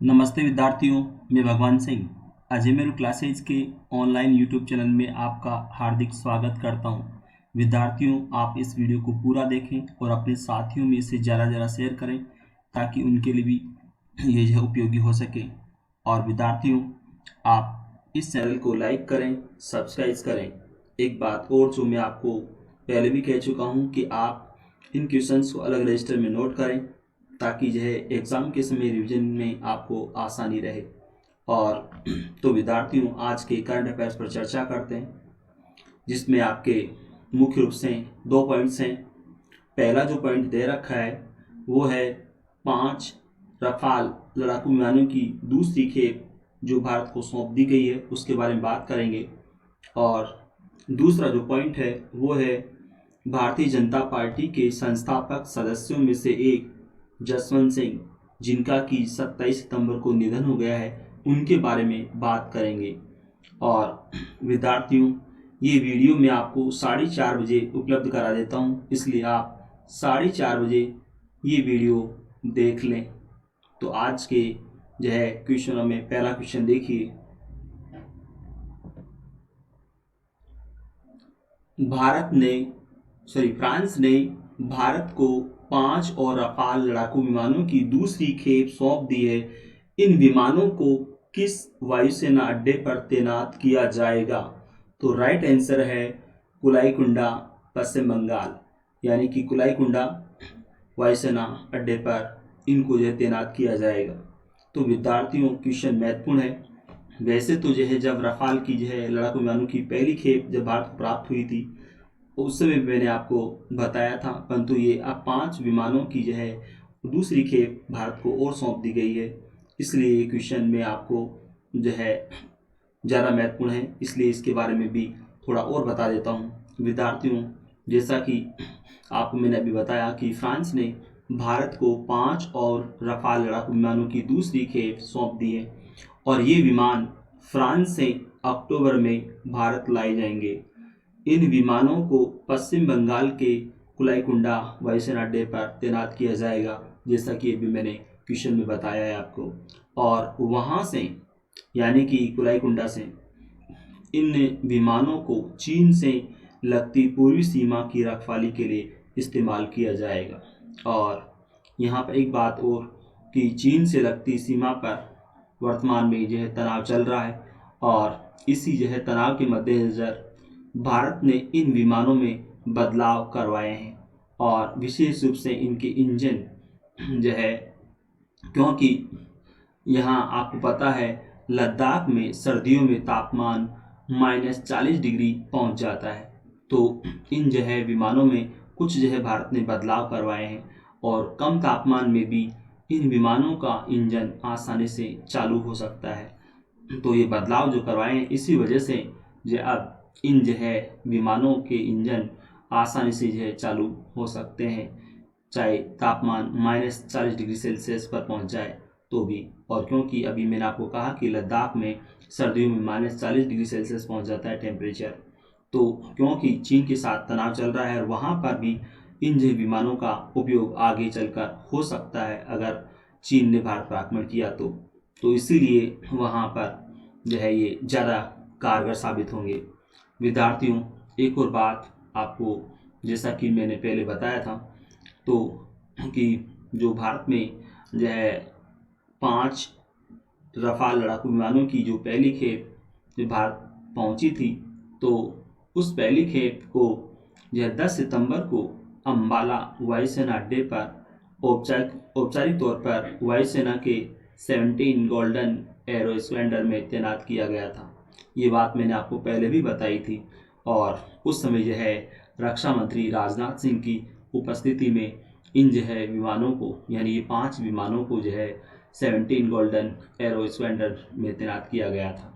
नमस्ते विद्यार्थियों, मैं भगवान सिंह अजय मेरू क्लासेज के ऑनलाइन यूट्यूब चैनल में आपका हार्दिक स्वागत करता हूं। विद्यार्थियों, आप इस वीडियो को पूरा देखें और अपने साथियों में इसे ज़रा शेयर करें ताकि उनके लिए भी ये जो उपयोगी हो सके। और विद्यार्थियों, आप इस चैनल को लाइक करें, सब्सक्राइब करें। एक बात और जो मैं आपको पहले भी कह चुका हूँ कि आप इन क्वेश्चंस को अलग रजिस्टर में नोट करें ताकि जो है एग्ज़ाम के समय रिवीजन में आपको आसानी रहे। और तो विद्यार्थियों, आज के करंट अफेयर्स पर चर्चा करते हैं, जिसमें आपके मुख्य रूप से 2 पॉइंट्स हैं। पहला जो पॉइंट दे रखा है वो है 5 रफाल लड़ाकू विमानों की दूसरी खेप जो भारत को सौंप दी गई है, उसके बारे में बात करेंगे। और दूसरा जो पॉइंट है वो है भारतीय जनता पार्टी के संस्थापक सदस्यों में से एक जसवंत सिंह, जिनका कि 27 सितंबर को निधन हो गया है, उनके बारे में बात करेंगे। और विद्यार्थियों, ये वीडियो मैं आपको 4:30 बजे उपलब्ध करा देता हूँ, इसलिए आप 4:30 बजे ये वीडियो देख लें। तो आज के जो है क्वेश्चनों में पहला क्वेश्चन देखिए। फ्रांस ने भारत को 5 और रफाल लड़ाकू विमानों की दूसरी खेप सौंप दी है। इन विमानों को किस वायुसेना अड्डे पर तैनात किया जाएगा? तो राइट आंसर है कुलाईकुंडा, पश्चिम बंगाल। यानी कि कुलाईकुंडा वायुसेना अड्डे पर इनको जो है तैनात किया जाएगा। तो विद्यार्थियों, क्वेश्चन महत्वपूर्ण है। वैसे तो जो है जब रफाल की जो है लड़ाकू विमानों की पहली खेप जब भारत को प्राप्त हुई थी, उस समय मैंने आपको बताया था, परंतु ये अब 5 विमानों की जो है दूसरी खेप भारत को और सौंप दी गई है। इसलिए ये क्वेश्चन में आपको जो है ज़्यादा महत्वपूर्ण है, इसलिए इसके बारे में भी थोड़ा और बता देता हूँ। विद्यार्थियों, जैसा कि आपको मैंने अभी बताया कि फ्रांस ने भारत को 5 और रफाल लड़ाकू विमानों की दूसरी खेप सौंप दी है और ये विमान फ्रांस से अक्टूबर में भारत लाए जाएंगे। इन विमानों को पश्चिम बंगाल के कुलाईकुंडा वायुसेना अड्डे पर तैनात किया जाएगा, जैसा कि अभी मैंने क्वेश्चन में बताया है आपको। और वहाँ से यानी कि कुलाईकुंडा से इन विमानों को चीन से लगती पूर्वी सीमा की रखवाली के लिए इस्तेमाल किया जाएगा। और यहाँ पर एक बात और कि चीन से लगती सीमा पर वर्तमान में जो है तनाव चल रहा है और इसी जो है तनाव के मद्देनज़र भारत ने इन विमानों में बदलाव करवाए हैं और विशेष रूप से इनके इंजन जो है, क्योंकि यहाँ आपको पता है लद्दाख में सर्दियों में तापमान -40 डिग्री पहुँच जाता है। तो इन जो है विमानों में कुछ जो है भारत ने बदलाव करवाए हैं और कम तापमान में भी इन विमानों का इंजन आसानी से चालू हो सकता है। तो ये बदलाव जो करवाए हैं, इसी वजह से जो अब इन जो है विमानों के इंजन आसानी से जो है चालू हो सकते हैं, चाहे तापमान -40 डिग्री सेल्सियस पर पहुंच जाए तो भी। और क्योंकि अभी मैंने आपको कहा कि लद्दाख में सर्दियों में -40 डिग्री सेल्सियस पहुंच जाता है टेम्परेचर, तो क्योंकि चीन के साथ तनाव चल रहा है और वहाँ पर भी इन जो विमानों का उपयोग आगे चलकर हो सकता है अगर चीन ने भारत पर आक्रमण किया तो इसीलिए वहाँ पर जो है ये ज़्यादा कारगर साबित होंगे। विद्यार्थियों, एक और बात आपको, जैसा कि मैंने पहले बताया था, तो कि जो भारत में जो है 5 रफाल लड़ाकू विमानों की जो पहली खेप जो भारत पहुंची थी, तो उस पहली खेप को जो है 10 सितंबर को अम्बाला वायुसेना अड्डे पर औपचारिक तौर पर वायुसेना के 17 गोल्डन एरो स्क्वाड्रन में तैनात किया गया था। ये बात मैंने आपको पहले भी बताई थी और उस समय जो है रक्षा मंत्री राजनाथ सिंह की उपस्थिति में इन जो है विमानों को, यानी ये 5 विमानों को जो है 17 गोल्डन एरो स्क्वाड्रन में तैनात किया गया था।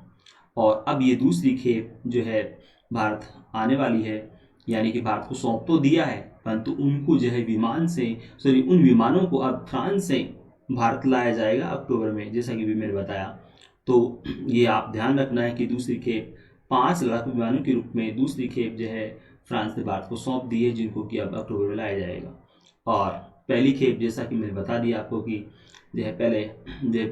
और अब ये दूसरी खेप जो है भारत आने वाली है, यानी कि भारत को सौंप तो दिया है, परंतु उनको जो है उन विमानों को अब फ्रांस से भारत लाया जाएगा अक्टूबर में, जैसा कि भी मैंने बताया। तो ये आप ध्यान रखना है कि दूसरी खेप 5 लड़ाकू विमानों के रूप में दूसरी खेप जो है फ्रांस ने भारत को सौंप दी है, जिनको कि अब अक्टूबर में लाया जाएगा। और पहली खेप जैसा कि मैंने बता दिया आपको कि जो है पहले जो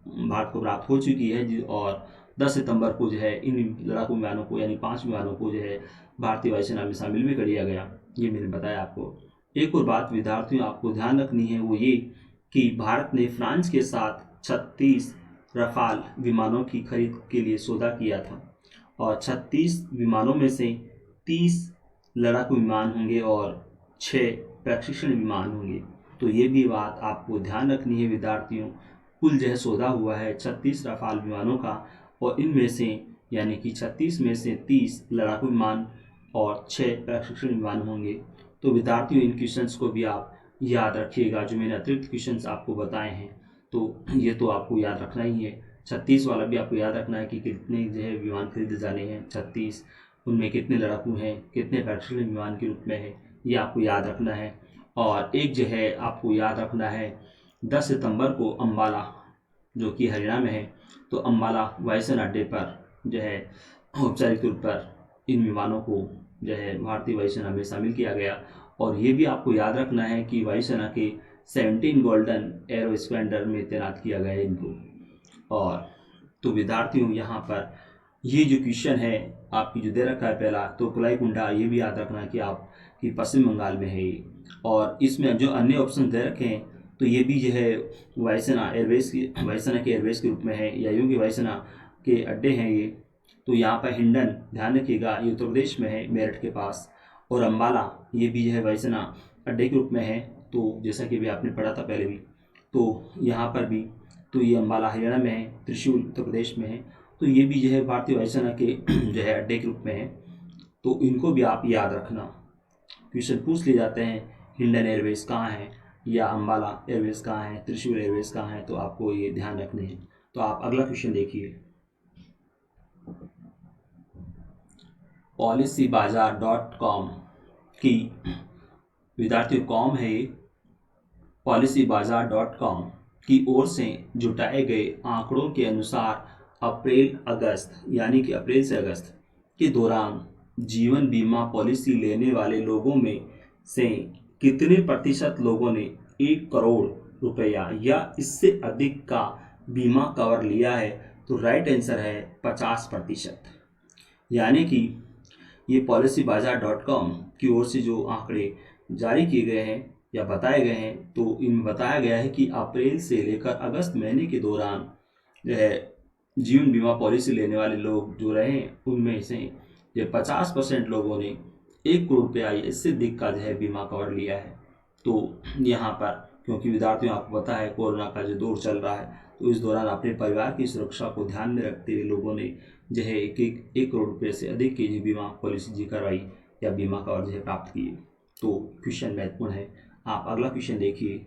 भारत को प्राप्त हो चुकी है और 10 सितंबर को जो है इन लड़ाकू विमानों को यानी 5 विमानों को जो है भारतीय वायुसेना में शामिल भी कर लिया गया। ये मैंने बताया आपको। एक और बात विद्यार्थियों आपको ध्यान रखनी है, वो ये कि भारत ने फ्रांस के साथ 36 रफाल विमानों की खरीद के लिए सौदा किया था और 36 विमानों में से 30 लड़ाकू विमान होंगे और 6 प्रशिक्षण विमान होंगे। तो ये भी बात आपको ध्यान रखनी है विद्यार्थियों। कुल जो है सौदा हुआ है 36 रफाल विमानों का और इनमें से यानी कि 36 में से 30 लड़ाकू विमान और 6 प्रशिक्षण विमान होंगे। तो विद्यार्थियों इन क्वेश्चंस को भी आप याद रखिएगा, जो मैंने अतिरिक्त क्वेश्चंस आपको बताए हैं तो ये तो आपको याद रखना ही है। 36 वाला भी आपको याद रखना है कि कितने जो है विमान खरीदे जाने हैं 36, उनमें कितने लड़ाकू हैं, कितने प्रशिक्षण विमान के रूप में है, ये आपको याद रखना है। और एक जो है आपको याद रखना है 10 सितंबर को अम्बाला जो कि हरियाणा में है, तो अम्बाला वायुसेना अड्डे पर जो है औपचारिक तौर पर इन विमानों को जो है भारतीय वायुसेना में शामिल किया गया। और ये भी आपको याद रखना है कि वायुसेना के 17 गोल्डन एरो स्क्वाड्रन में तैनात किया गया है इनको। और तो विद्यार्थियों यहाँ पर ये जो क्वेश्चन है आपकी जो दे रखा है पहला, तो कुलाईकुंडा, ये भी याद रखना कि आपकी पश्चिम बंगाल में है ये। और इसमें जो अन्य ऑप्शन दे रखे हैं तो ये भी जो है वायुसेना के एयरबेस के रूप में है या यूँ कि वायुसेना के अड्डे हैं ये। तो यहाँ पर हिंडन ध्यान रखिएगा, ये उत्तर प्रदेश में है मेरठ के पास। और अम्बाला ये भी जो है वायुसेना अड्डे के रूप में है, तो जैसा कि अभी आपने पढ़ा था पहले भी। तो यहाँ पर भी तो ये अम्बाला हरियाणा में है, त्रिशूल उत्तर प्रदेश में है, तो ये भी जो है भारतीय वायुसेना के जो है अड्डे के रूप में है। तो इनको भी आप याद रखना। क्वेश्चन पूछ लिए जाते हैं हिंडन एयरबेस कहाँ है या अम्बाला एयरबेस कहाँ है, त्रिशूल एयरबेस कहाँ है, तो आपको ये ध्यान रखने हैं। तो आप अगला क्वेश्चन देखिए। policybazaar.com की विद्यार्थियों कॉम है ये, policybazaar.com की ओर से जुटाए गए आंकड़ों के अनुसार अप्रैल यानी कि अप्रैल से अगस्त के दौरान जीवन बीमा पॉलिसी लेने वाले लोगों में से कितने प्रतिशत लोगों ने 1 करोड़ रुपया या इससे अधिक का बीमा कवर लिया है? तो राइट आंसर है 50%। यानी कि ये policybazaar.com की ओर से जो आंकड़े जारी किए गए हैं या बताए गए हैं, तो इनमें बताया गया है कि अप्रैल से लेकर अगस्त महीने के दौरान जो है जीवन बीमा पॉलिसी लेने वाले लोग जो रहे उनमें से ये 50% लोगों ने 1 करोड़ रुपया या इससे अधिक का जो है बीमा कवर लिया है। तो यहाँ पर क्योंकि विद्यार्थियों आपको पता है कोरोना का जो दौर चल रहा है, तो इस दौरान अपने परिवार की सुरक्षा को ध्यान में रखते हुए लोगों ने जो है 1 करोड़ रुपये से अधिक की जो बीमा पॉलिसी जी करवाई या बीमा कवर जो है प्राप्त किए। तो क्वेश्चन महत्वपूर्ण है। आप अगला क्वेश्चन देखिए।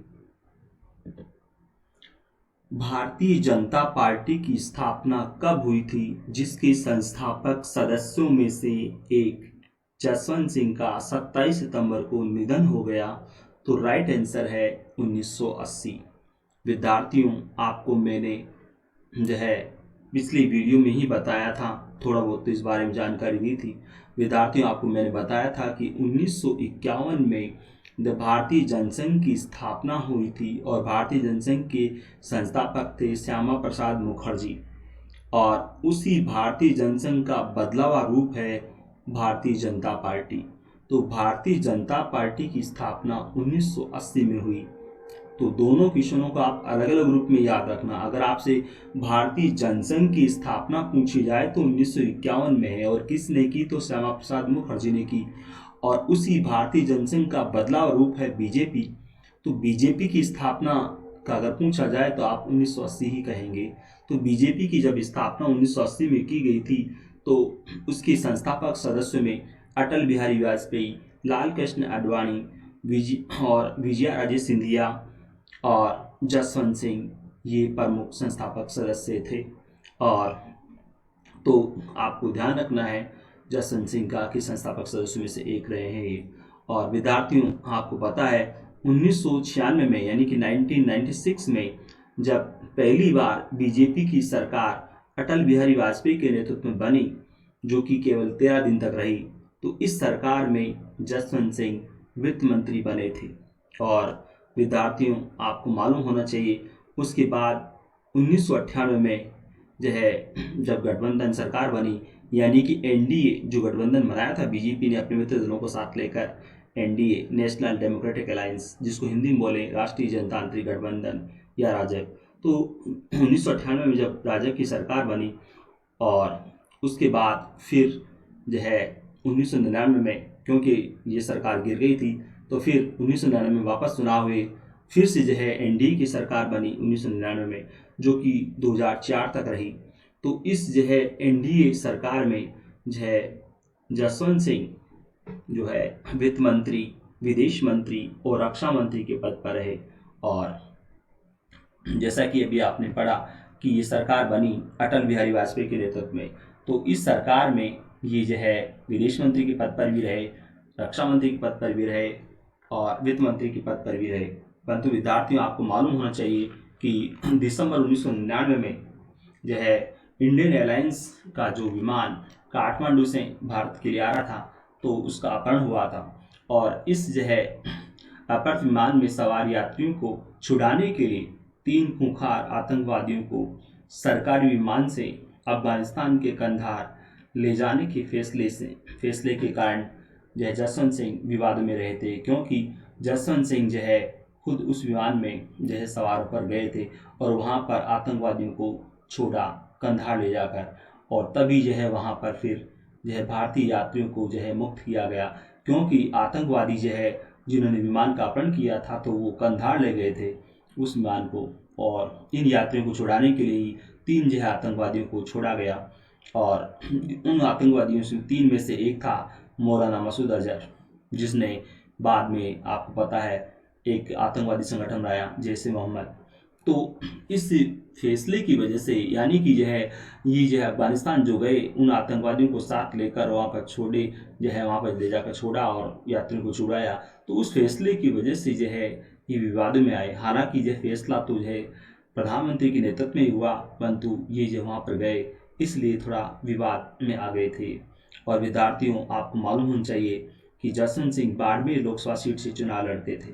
भारतीय जनता पार्टी की स्थापना कब हुई थी, जिसके संस्थापक सदस्यों में से एक जसवंत सिंह का 27 सितंबर को निधन हो गया? तो राइट आंसर है 1980। विद्यार्थियों आपको मैंने जो है पिछली वीडियो में ही बताया था, थोड़ा बहुत तो इस बारे में जानकारी दी थी। विद्यार्थियों आपको मैंने बताया था कि 1951 में भारतीय जनसंघ की स्थापना हुई थी और भारतीय जनसंघ के संस्थापक थे श्यामा प्रसाद मुखर्जी। और उसी भारतीय जनसंघ का बदलावा रूप है भारतीय जनता पार्टी। तो भारतीय जनता पार्टी की स्थापना 1980 में हुई। तो दोनों क्वेश्चनों को आप अलग अलग रूप में याद रखना। अगर आपसे भारतीय जनसंघ की स्थापना पूछी जाए तो 1951 में है और किसने की, तो श्यामा प्रसाद मुखर्जी ने की। और उसी भारतीय जनसंघ का बदलाव रूप है बीजेपी। तो बीजेपी की स्थापना का अगर पूछा जाए तो आप 1980 ही कहेंगे। तो बीजेपी की जब स्थापना 1980 में की गई थी तो उसके संस्थापक सदस्यों में अटल बिहारी वाजपेयी, लाल कृष्ण आडवाणी और विजया राजे सिंधिया और जसवंत सिंह ये प्रमुख संस्थापक सदस्य थे। और तो आपको ध्यान रखना है जसवंत सिंह का कि संस्थापक सदस्यों में से एक रहे हैं ये। और विद्यार्थियों आपको पता है 1996 में यानी कि 1996 में जब पहली बार बीजेपी की सरकार अटल बिहारी वाजपेयी के नेतृत्व में बनी, जो कि केवल 13 दिन तक रही, तो इस सरकार में जसवंत सिंह वित्त मंत्री बने थे। और विद्यार्थियों आपको मालूम होना चाहिए उसके बाद 1998 में जो है जब गठबंधन सरकार बनी, यानी कि एनडीए जो गठबंधन बनाया था बीजेपी ने अपने मित्र दलों को साथ लेकर, एनडीए नेशनल डेमोक्रेटिक अलायंस, जिसको हिंदी में बोले राष्ट्रीय जनतांत्रिक गठबंधन या राजग। तो 1998 में जब राजग की सरकार बनी और उसके बाद फिर जो है 1999 में, क्योंकि ये सरकार गिर गई थी, तो फिर 1999 में वापस चुनाव हुए, फिर से जो है एनडीए की सरकार बनी 1999 में, जो कि 2004 तक रही। तो इस जो है एनडीए सरकार में जो है जसवंत सिंह जो है वित्त मंत्री, विदेश मंत्री और रक्षा मंत्री के पद पर रहे। और जैसा कि अभी आपने पढ़ा कि ये सरकार बनी अटल बिहारी वाजपेयी के नेतृत्व में, तो इस सरकार में ये जो है विदेश मंत्री के पद पर भी रहे, रक्षा मंत्री के पद पर भी रहे और वित्त मंत्री के पद पर भी रहे। परंतु विद्यार्थियों, आपको मालूम होना चाहिए कि दिसंबर 1999 में जो है इंडियन एयरलाइंस का जो विमान काठमांडू से भारत के लिए आ रहा था, तो उसका अपहरण हुआ था। और इस जो है अपहृत विमान में सवार यात्रियों को छुड़ाने के लिए 3 खूंखार आतंकवादियों को सरकारी विमान से अफगानिस्तान के कंधार ले जाने के फैसले के कारण जो है जसवंत सिंह विवाद में रहे थे, क्योंकि जसवंत सिंह जो है खुद उस विमान में जो है सवार होकर गए थे और वहाँ पर आतंकवादियों को छोड़ा कंधार ले जाकर, और तभी जो है वहाँ पर फिर जो है भारतीय यात्रियों को जो है मुक्त किया गया, क्योंकि आतंकवादी जो है जिन्होंने विमान का अपहरण किया था, तो वो कंधार ले गए थे उस विमान को, और इन यात्रियों को छुड़ाने के लिए 3 जो है आतंकवादियों को छोड़ा गया। और उन आतंकवादियों से 3 में से एक था मौलाना मसूद अजहर, जिसने बाद में आपको पता है एक आतंकवादी संगठन बनाया जैसे मोहम्मद। तो इस फैसले की वजह से, यानी कि जो है ये जो है अफगानिस्तान जो गए, उन आतंकवादियों को साथ लेकर वहाँ पर छोड़े, जो है वहाँ पर ले जाकर छोड़ा और यात्रियों को छुड़ाया, तो उस फैसले की वजह से जो है ये विवादों में आए। हालांकि यह फैसला तो जो है प्रधानमंत्री के नेतृत्व में ही हुआ, परंतु ये जो वहाँ पर गए इसलिए थोड़ा विवाद में आ गए थे। और विद्यार्थियों, आपको मालूम होना चाहिए कि जसवंत सिंह बाड़मेर लोकसभा सीट से चुनाव लड़ते थे,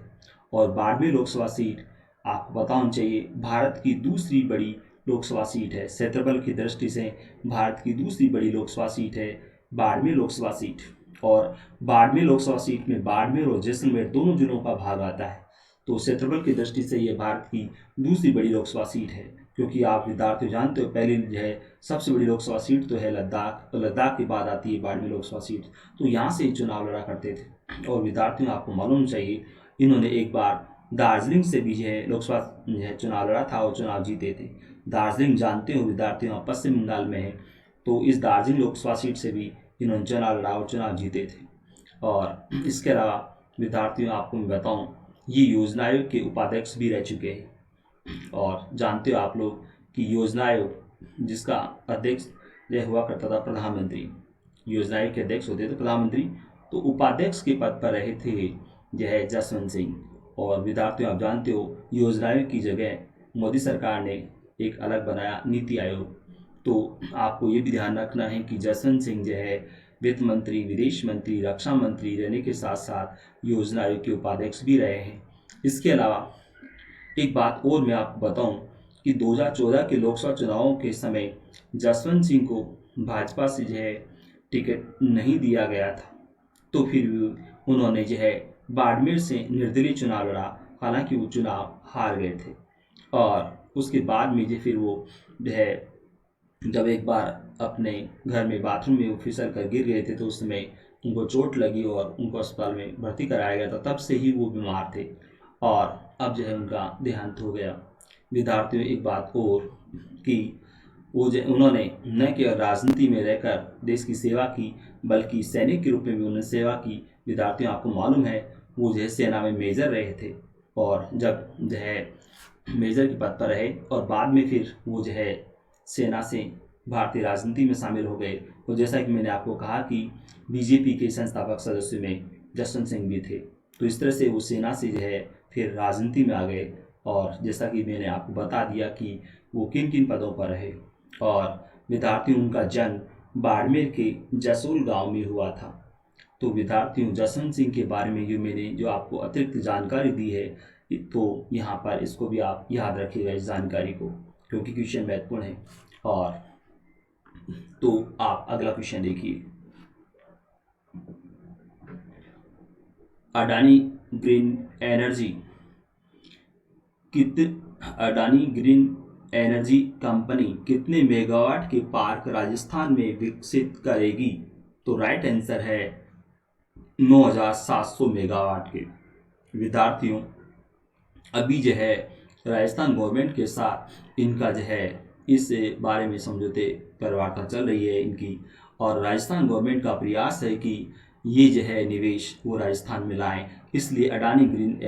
और बाड़मेर लोकसभा सीट आपको पता होना चाहिए भारत की दूसरी बड़ी लोकसभा सीट है। क्षेत्रफल की दृष्टि से भारत की दूसरी बड़ी लोकसभा सीट है बाड़मेर लोकसभा सीट। और बाड़मेर लोकसभा सीट में बाड़मेर और जैसलमेर दोनों जिलों का भाग आता है। तो क्षेत्रफल की दृष्टि से ये भारत की दूसरी बड़ी लोकसभा सीट है, क्योंकि आप विद्यार्थी जानते हो पहली जो है सबसे बड़ी लोकसभा सीट तो है लद्दाख, तो लद्दाख के बाद आती है बाड़मेर लोकसभा सीट। तो यहाँ से चुनाव लड़ा करते थे। और विद्यार्थियों, आपको मालूम चाहिए इन्होंने एक बार दार्जिलिंग से भी जो है लोकसभा जो है चुनाव लड़ा था और चुनाव जीते थे। दार्जिलिंग जानते हो विद्यार्थियों, पश्चिम बंगाल में है, तो इस दार्जिलिंग लोकसभा सीट से भी इन्होंने चुनाव लड़ा और चुनाव जीते थे। और इसके अलावा विद्यार्थियों, आपको मैं बताऊं, ये योजना आयोग के उपाध्यक्ष भी रह चुके हैं। और जानते हो आप लोग कि योजना आयोग जिसका अध्यक्ष यह हुआ करता था प्रधानमंत्री, योजना आयोग के अध्यक्ष होते थे प्रधानमंत्री, तो उपाध्यक्ष के पद पर रहे थे यह है जसवंत सिंह। और विद्यार्थियों, आप जानते हो योजना आयोग की जगह मोदी सरकार ने एक अलग बनाया नीति आयोग। तो आपको ये भी ध्यान रखना है कि जसवंत सिंह जो है वित्त मंत्री, विदेश मंत्री, रक्षा मंत्री रहने के साथ साथ योजना आयोग के उपाध्यक्ष भी रहे हैं। इसके अलावा एक बात और मैं आपको बताऊं कि 2014 के लोकसभा चुनावों के समय जसवंत सिंह को भाजपा से जो है टिकट नहीं दिया गया था, तो फिर भी उन्होंने जो है बाड़मेर से निर्दलीय चुनाव लड़ा। हालांकि वो चुनाव हार गए थे। और उसके बाद में जो फिर वो जो है जब एक बार अपने घर में बाथरूम में वो फिसल कर गिर गए थे, तो उस समय उनको चोट लगी और उनको अस्पताल में भर्ती कराया गया था। तब से ही वो बीमार थे और अब जो है उनका देहांत हो गया। विद्यार्थियों, एक बात और कि वो जो उन्होंने न केवल राजनीति में रहकर देश की सेवा की, बल्कि सैनिक के रूप में भी उन्होंने सेवा की। विद्यार्थियों, आपको मालूम है वो जो है सेना में मेजर रहे थे, और जब जो है मेजर के पद पर रहे और बाद में फिर वो जो है सेना से भारतीय राजनीति में शामिल हो गए। तो जैसा कि मैंने आपको कहा कि बीजेपी के संस्थापक सदस्यों में जसवंत सिंह भी थे, तो इस तरह से वो सेना से जो है फिर राजनीति में आ गए। और जैसा कि मैंने आपको बता दिया कि वो किन किन पदों पर रहे। और विद्यार्थियों, उनका जन्म बाड़मेर के जसोल गांव में हुआ था। तो विद्यार्थियों, जसवंत सिंह के बारे में मैंने जो आपको अतिरिक्त जानकारी दी है, तो यहाँ पर इसको भी आप याद रखिएगा इस जानकारी को। क्योंकि क्वेश्चन महत्वपूर्ण है। और तो आप अगला क्वेश्चन देखिए। अडानी ग्रीन एनर्जी कित अडानी ग्रीन एनर्जी कंपनी कितने मेगावाट के पार्क राजस्थान में विकसित करेगी? तो राइट आंसर है 9,700 मेगावाट के। विद्यार्थियों, अभी जो है राजस्थान गवर्नमेंट के साथ इनका जो है इस बारे में समझौते पर वार्ता चल रही है इनकी, और राजस्थान गवर्नमेंट का प्रयास है कि ये जो है निवेश वो राजस्थान में लाएं। इसलिए अडानी ग्रीन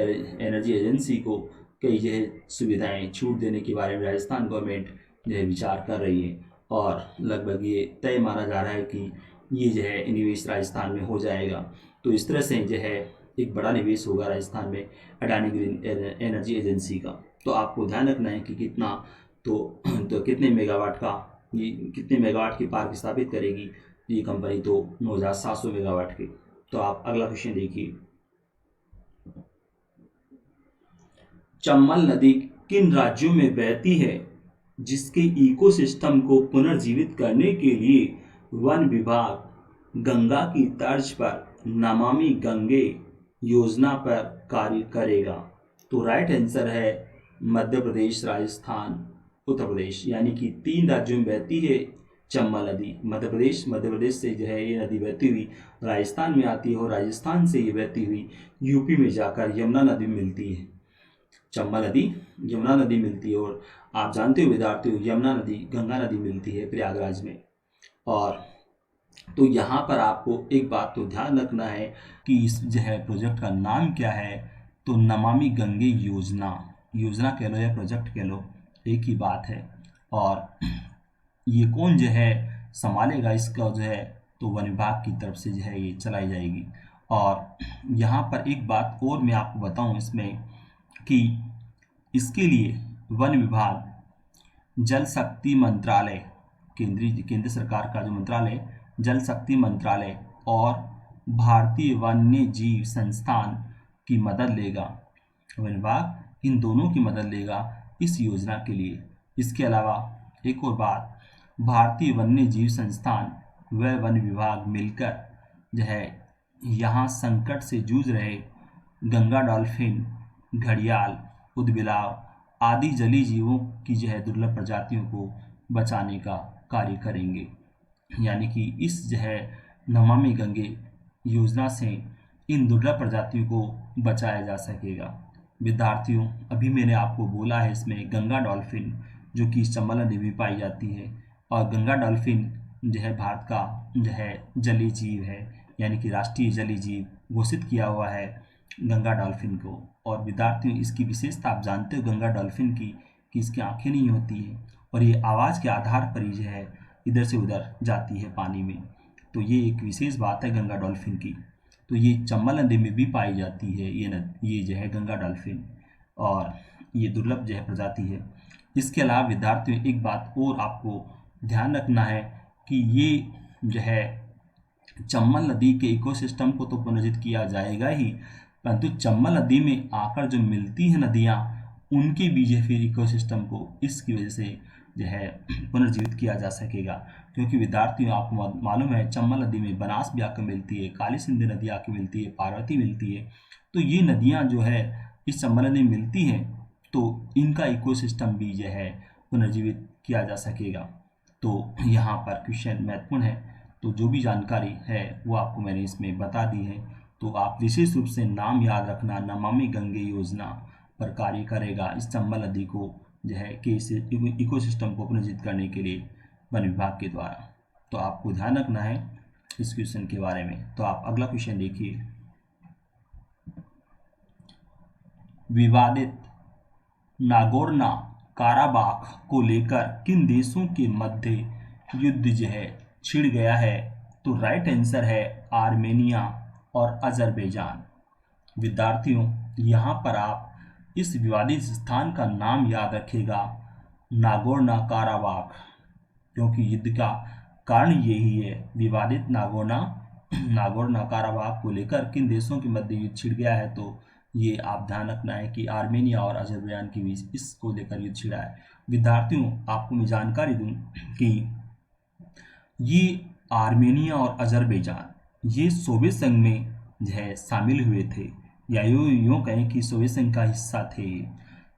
एनर्जी एजेंसी को कई जो है सुविधाएं छूट देने के बारे में राजस्थान गवर्नमेंट जो है विचार कर रही है, और लगभग ये तय माना जा रहा है कि ये जो है निवेश राजस्थान में हो जाएगा। तो इस तरह से जो है एक बड़ा निवेश होगा राजस्थान में अडानी ग्रीन एनर्जी एजेंसी का। तो आपको ध्यान रखना है कि कितना तो कितने मेगावाट का ये कितने मेगावाट की पार्क स्थापित करेगी ये कंपनी, तो 9,700 मेगावाट के। तो आप अगला क्वेश्चन देखिए। चंबल नदी किन राज्यों में बहती है जिसके इकोसिस्टम को पुनर्जीवित करने के लिए वन विभाग गंगा की तर्ज पर नमामि गंगे योजना पर कार्य करेगा? तो राइट आंसर है मध्य प्रदेश, राजस्थान, उत्तर प्रदेश, यानी कि 3 राज्यों में बहती है चंबल नदी। मध्य प्रदेश से जो है ये नदी बहती हुई राजस्थान में आती है, और राजस्थान से ये बहती हुई यूपी में जाकर यमुना नदी में मिलती है। चंबल नदी यमुना नदी मिलती है, और आप जानते हो विद्यार्थियों यमुना नदी गंगा नदी मिलती है प्रयागराज में। और तो यहाँ पर आपको एक बात तो ध्यान रखना है कि इस जो है प्रोजेक्ट का नाम क्या है, तो नमामि गंगे योजना। योजना कह लो या प्रोजेक्ट कह लो, एक ही बात है। और ये कौन जो है संभालेगा इसका जो है, तो वन विभाग की तरफ से जो है ये चलाई जाएगी। और यहाँ पर एक बात और मैं आपको बताऊँ इसमें कि इसके लिए वन विभाग जल शक्ति मंत्रालय, केंद्र सरकार का जो मंत्रालय जल शक्ति मंत्रालय और भारतीय वन्य जीव संस्थान की मदद लेगा। वन विभाग इन दोनों की मदद लेगा इस योजना के लिए। इसके अलावा एक और बात, भारतीय वन्य जीव संस्थान व वन विभाग मिलकर जो है यहाँ संकट से जूझ रहे गंगा डॉल्फिन, घड़ियाल, उदबिलाव आदि जलीय जीवों की जो है दुर्लभ प्रजातियों को बचाने का कार्य करेंगे। यानी कि इस जो है नमामि गंगे योजना से इन दुर्लभ प्रजातियों को बचाया जा सकेगा। विद्यार्थियों, अभी मैंने आपको बोला है इसमें गंगा डॉल्फिन जो कि चंबल नदी में पाई जाती है, और गंगा डॉल्फिन जो है भारत का जो है जलीय जीव है, यानी कि राष्ट्रीय जलीय जीव घोषित किया हुआ है गंगा डॉल्फिन को। और विद्यार्थियों, इसकी विशेषता आप जानते हो गंगा डॉल्फिन की कि इसकी आंखें नहीं होती हैं, और ये आवाज़ के आधार पर ही जो है इधर से उधर जाती है पानी में। तो ये एक विशेष बात है गंगा डॉल्फिन की। तो ये चंबल नदी में भी पाई जाती है ये जो है गंगा डॉल्फिन, और ये दुर्लभ जो है प्रजाति है। इसके अलावा विद्यार्थियों एक बात और आपको ध्यान रखना है कि ये जो है चंबल नदी के इकोसिस्टम को तो पुनर्जीवित किया जाएगा ही, परंतु चंबल नदी में आकर जो मिलती है नदियाँ उनके भी जो फिर इकोसिस्टम को इसकी वजह से जो है पुनर्जीवित किया जा सकेगा। क्योंकि विद्यार्थियों आपको मालूम है चंबल नदी में बनास भी आकर मिलती है, काली सिंधु नदी आकर मिलती है, पार्वती मिलती है। तो ये नदियाँ जो है इस चंबल नदी में मिलती हैं, तो इनका इकोसिस्टम भी जो है पुनर्जीवित किया जा सकेगा। तो यहाँ पर क्वेश्चन महत्वपूर्ण है, तो जो भी जानकारी है वो आपको मैंने इसमें बता दी है। तो आप विशेष रूप से नाम याद रखना, नमामि गंगे योजना पर कार्य करेगा इस चंबल नदी को जो है कि इस इकोसिस्टम को पुनर्जीवित करने के लिए वन विभाग के द्वारा। तो आपको ध्यान रखना है इस क्वेश्चन के बारे में। तो आप अगला क्वेश्चन देखिए। विवादित नागोर्नो काराबाख को लेकर किन देशों के मध्य युद्ध जो है छिड़ गया है? तो राइट आंसर है आर्मेनिया और अजरबैजान। विद्यार्थियों, यहाँ पर आप इस विवादित स्थान का नाम याद रखिएगा, नागोर्नो काराबाख, क्योंकि युद्ध का कारण यही है। विवादित नागोर्नो काराबाख को लेकर किन देशों के मध्य युद्ध छिड़ गया है? तो ये आप ध्यान रखना है कि आर्मेनिया और अजरबैजान के बीच इसको लेकर युद्ध छिड़ा है। विद्यार्थियों, आपको मैं जानकारी दूं कि ये आर्मेनिया और अजरबैजान ये सोवियत संघ में जो है शामिल हुए थे, या यूँ कहें कि सोवियत संघ का हिस्सा थे।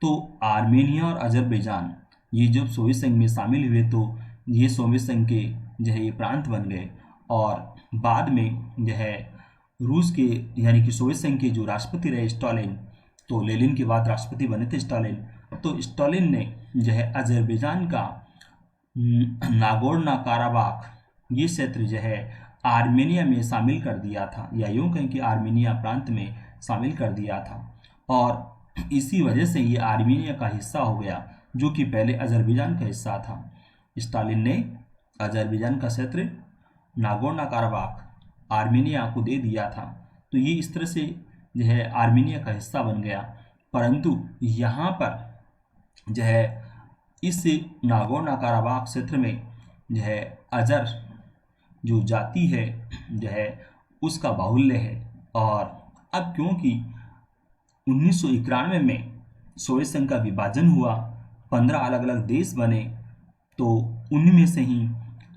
तो आर्मेनिया और अजरबैजान ये जब सोवियत संघ में शामिल हुए तो ये सोवियत संघ के जो है ये प्रांत बन गए, और बाद में जो है रूस के यानी कि सोवियत संघ के जो राष्ट्रपति रहे स्टालिन, तो लेनिन के बाद राष्ट्रपति बने थे स्टालिन, तो स्टालिन ने जो है अजरबैजान का नागोर्नो काराबाख ये क्षेत्र जो है आर्मेनिया में शामिल कर दिया था, या यूँ कहें कि आर्मेनिया प्रांत में शामिल कर दिया था, और इसी वजह से ये आर्मेनिया का हिस्सा हो गया जो कि पहले अजरबैजान का हिस्सा था। स्टालिन ने अजरबैजान का क्षेत्र नागोर्नो काराबाख आर्मेनिया को दे दिया था, तो ये इस तरह से जो है आर्मेनिया का हिस्सा बन गया। परंतु यहाँ पर जो है इस नागोर्नो काराबाख क्षेत्र में जो है अजर जो जाति है जो है उसका बाहुल्य है, और अब क्योंकि 1991 में सोवियत संघ का विभाजन हुआ, 15 अलग अलग देश बने, तो उन्हीं में से ही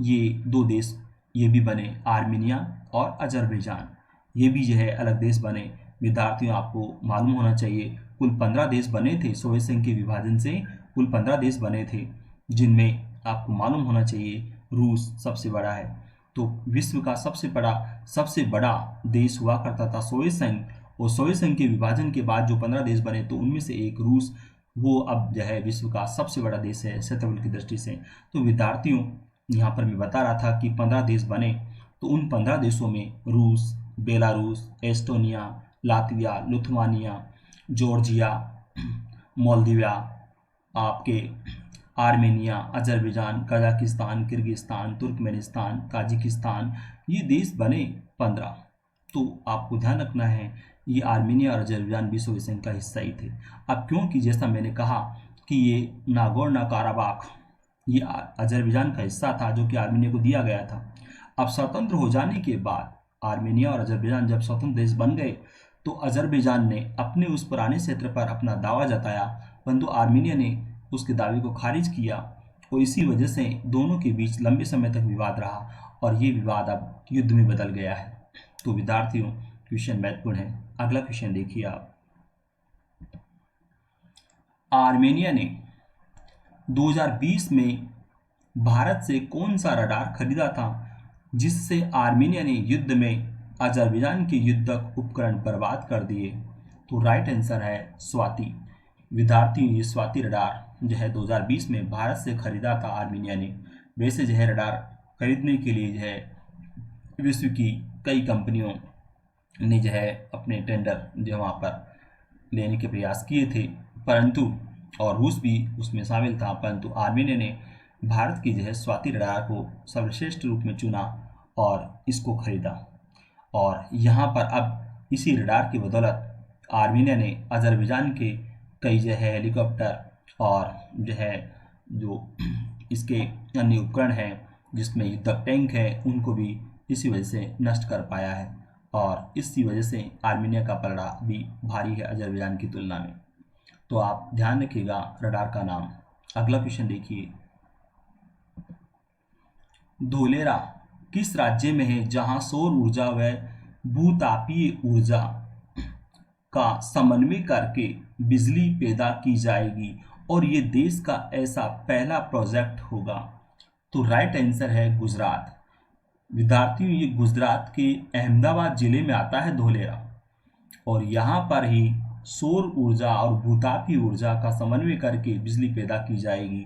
ये दो देश ये भी बने, आर्मेनिया और अजरबैजान, ये भी जो है अलग देश बने। विद्यार्थियों, आपको मालूम होना चाहिए कुल 15 देश बने थे सोवियत संघ के विभाजन से, कुल 15 देश बने थे, जिनमें आपको मालूम होना चाहिए रूस सबसे बड़ा है। तो विश्व का सबसे बड़ा देश हुआ करता था सोवियत संघ, और सोवियत संघ के विभाजन के बाद जो 15 देश बने तो उनमें से एक रूस वो अब जो है विश्व का सबसे बड़ा देश है क्षेत्रफल की दृष्टि से। तो विद्यार्थियों, यहाँ पर मैं बता रहा था कि 15 देश बने, तो उन 15 देशों में रूस, Belarus, Estonia, Latvia, Lithuania, Georgia, Moldova, आपके Armenia, Azerbaijan, Kazakhstan, Kyrgyzstan, Turkmenistan, Tajikistan, ये देश बने 15। तो आपको ध्यान रखना है ये आर्मेनिया और अजरबैजान भी सोवियत संघ का हिस्सा ही थे। अब क्योंकि जैसा मैंने कहा कि ये नागोर्नो काराबाख ये अजरबैजान का हिस्सा था जो कि आर्मेनिया को दिया गया था। अब स्वतंत्र हो जाने के बाद आर्मेनिया और अजरबैजान जब स्वतंत्र देश बन गए तो अजरबैजान ने अपने उस पुराने क्षेत्र पर अपना दावा जताया, परंतु आर्मेनिया ने उसके दावे को खारिज किया, और इसी वजह से दोनों के बीच लंबे समय तक विवाद रहा, और ये विवाद अब युद्ध में बदल गया है। तो विद्यार्थियों, क्वेश्चन महत्वपूर्ण है। अगला क्वेश्चन देखिए आप। आर्मेनिया ने 2020 में भारत से कौन सा रडार खरीदा था जिससे आर्मेनिया ने युद्ध में अजरबैजान के युद्धक उपकरण बर्बाद कर दिए? तो राइट आंसर है स्वाति। विद्यार्थियों, ये स्वाति रडार जो है 2020 में भारत से खरीदा था आर्मेनिया ने। वैसे जो है रडार खरीदने के लिए जो है विश्व की कई कंपनियों ने जो है अपने टेंडर जो वहाँ पर लेने के प्रयास किए थे, परंतु और रूस भी उसमें शामिल था, परंतु आर्मेनिया ने भारत की जो है स्वाति रडार को सर्वश्रेष्ठ रूप में चुना और इसको खरीदा। और यहाँ पर अब इसी रडार की बदौलत आर्मेनिया ने अजरबैजान के कई जो है हेलीकॉप्टर और जो है जो इसके अन्य उपकरण हैं जिसमें युद्धक टैंक है उनको भी इसी वजह से नष्ट कर पाया है, और इसी वजह से आर्मेनिया का पलड़ा भी भारी है अजरबैजान की तुलना में। तो आप ध्यान रखिएगा रडार का नाम। अगला क्वेश्चन देखिए। धोलेरा किस राज्य में है जहां सौर ऊर्जा व भूतापीय ऊर्जा का समन्वय करके बिजली पैदा की जाएगी और ये देश का ऐसा पहला प्रोजेक्ट होगा? तो राइट आंसर है गुजरात। विद्यार्थियों, ये गुजरात के अहमदाबाद जिले में आता है धोलेरा, और यहाँ पर ही सौर ऊर्जा और भूतापीय ऊर्जा का समन्वय करके बिजली पैदा की जाएगी,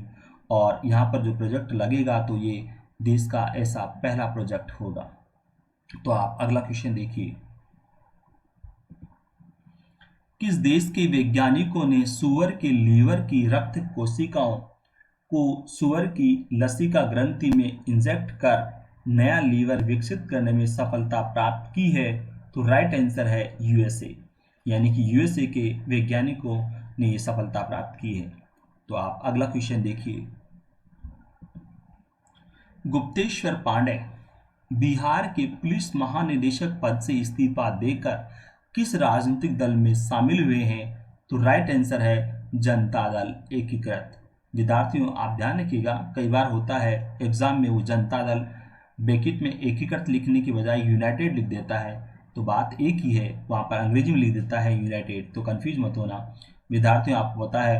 और यहाँ पर जो प्रोजेक्ट लगेगा तो ये देश का ऐसा पहला प्रोजेक्ट होगा। तो आप अगला क्वेश्चन देखिए। किस देश के वैज्ञानिकों ने सुअर के लीवर की रक्त कोशिकाओं को सुअर की लसिका ग्रंथि में इंजेक्ट कर नया लीवर विकसित करने में सफलता प्राप्त की है? तो राइट आंसर है यूएसए, यानी कि यूएसए के वैज्ञानिकों ने ये सफलता प्राप्त की है। तो आप अगला क्वेश्चन देखिए। गुप्तेश्वर पांडे बिहार के पुलिस महानिदेशक पद से इस्तीफा देकर किस राजनीतिक दल में शामिल हुए हैं? तो राइट आंसर है जनता दल एकीकृत। विद्यार्थियों आप ध्यान रखिएगा, कई बार होता है एग्जाम में वो जनता दल ब्रैकेट में एकीकृत लिखने की बजाय यूनाइटेड लिख देता है, तो बात एक ही है, वहाँ पर अंग्रेजी में लिख देता है यूनाइटेड, तो कंफ्यूज मत होना। विद्यार्थियों आपको पता है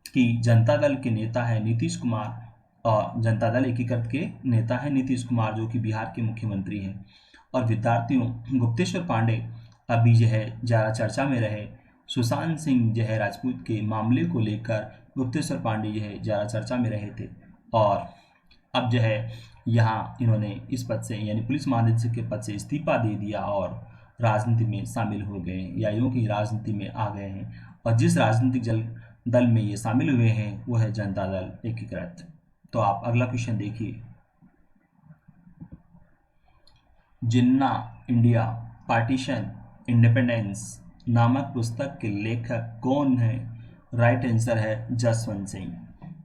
कि जनता दल के नेता है नीतीश कुमार, और जनता दल एकीकृत के नेता है नीतीश कुमार जो कि बिहार के मुख्यमंत्री हैं। और विद्यार्थियों गुप्तेश्वर पांडे अभी जो है ज़्यादा चर्चा में रहे, सुशांत सिंह जो है राजपूत के मामले को लेकर गुप्तेश्वर पांडे जो है ज़्यादा चर्चा में रहे थे, और अब जो है यहाँ इन्होंने इस पद से यानी पुलिस महानिदेशक के पद से इस्तीफा दे दिया और राजनीति में शामिल हो गए या यूँ की राजनीति में आ गए हैं। और जिस राजनीतिक दल में ये शामिल हुए हैं वो है जनता दल एकीकृत। तो आप अगला क्वेश्चन देखिए, जिन्ना इंडिया पार्टीशन इंडिपेंडेंस नामक पुस्तक के लेखक कौन है? राइट आंसर है जसवंत सिंह।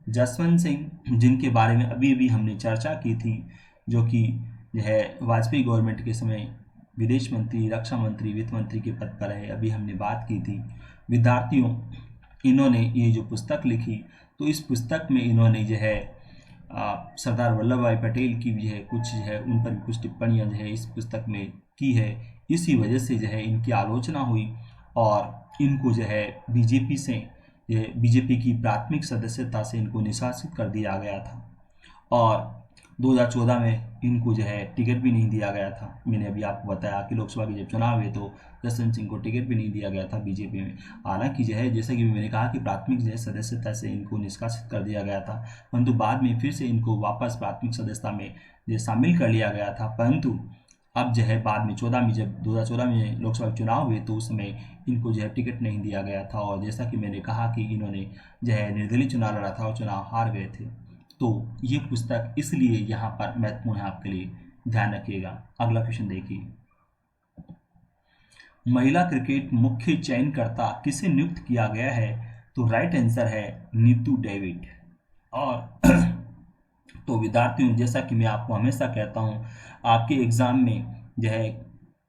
जसवंत सिंह जिनके बारे में अभी अभी हमने चर्चा की थी, जो कि जो है वाजपेयी गवर्नमेंट के समय विदेश मंत्री, रक्षा मंत्री, वित्त मंत्री के पद पर है, अभी हमने बात की थी। विद्यार्थियों इन्होंने ये जो पुस्तक लिखी, तो इस पुस्तक में इन्होंने जो है सरदार वल्लभ भाई पटेल की भी है कुछ जो है उन पर कुछ टिप्पणियां जो है इस पुस्तक में की है। इसी वजह से जो है इनकी आलोचना हुई और इनको जो है बीजेपी से बीजेपी की प्राथमिक सदस्यता से इनको निष्कासित कर दिया गया था, और 2014 में इनको जो है टिकट भी नहीं दिया गया था। मैंने अभी आपको बताया कि लोकसभा के जब चुनाव हुए तो जसवंत सिंह को टिकट भी नहीं दिया गया था बीजेपी में। हालांकि जो है जैसा कि मैंने कहा कि प्राथमिक जो है सदस्यता से इनको निष्कासित कर दिया गया था, परंतु बाद में फिर से इनको वापस प्राथमिक सदस्यता में जो शामिल कर लिया गया था। परंतु अब जो है बाद में 14 में जब 2014 में लोकसभा चुनाव हुए तो उस समय इनको जो है टिकट नहीं दिया गया था, और जैसा कि मैंने कहा कि इन्होंने जो है निर्दलीय चुनाव लड़ा था और चुनाव हार गए थे। तो ये पुस्तक इसलिए यहाँ पर महत्वपूर्ण है आपके लिए, ध्यान रखिएगा। अगला क्वेश्चन देखिए, महिला क्रिकेट मुख्य चयनकर्ता किसे नियुक्त किया गया है? तो राइट आंसर है नीतू डेविड। और तो विद्यार्थियों जैसा कि मैं आपको हमेशा कहता हूँ, आपके एग्जाम में जो है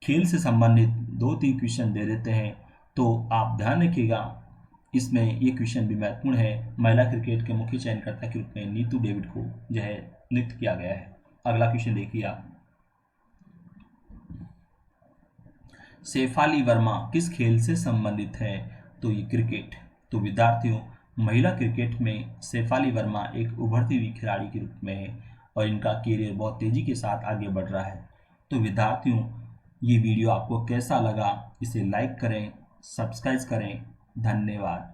खेल से संबंधित 2-3 क्वेश्चन दे देते हैं, तो आप ध्यान रखिएगा इसमें ये क्वेश्चन भी महत्वपूर्ण है। महिला क्रिकेट के मुख्य चयनकर्ता के रूप में नीतू डेविड को जो है नियुक्त किया गया है। अगला क्वेश्चन देखिए आप, शेफाली वर्मा किस खेल से संबंधित है? तो ये क्रिकेट। तो विद्यार्थियों महिला क्रिकेट में शेफाली वर्मा एक उभरती हुई खिलाड़ी के रूप में है और इनका करियर बहुत तेजी के साथ आगे बढ़ रहा है। तो विद्यार्थियों ये वीडियो आपको कैसा लगा, इसे लाइक करें, सब्सक्राइब करें। धन्यवाद।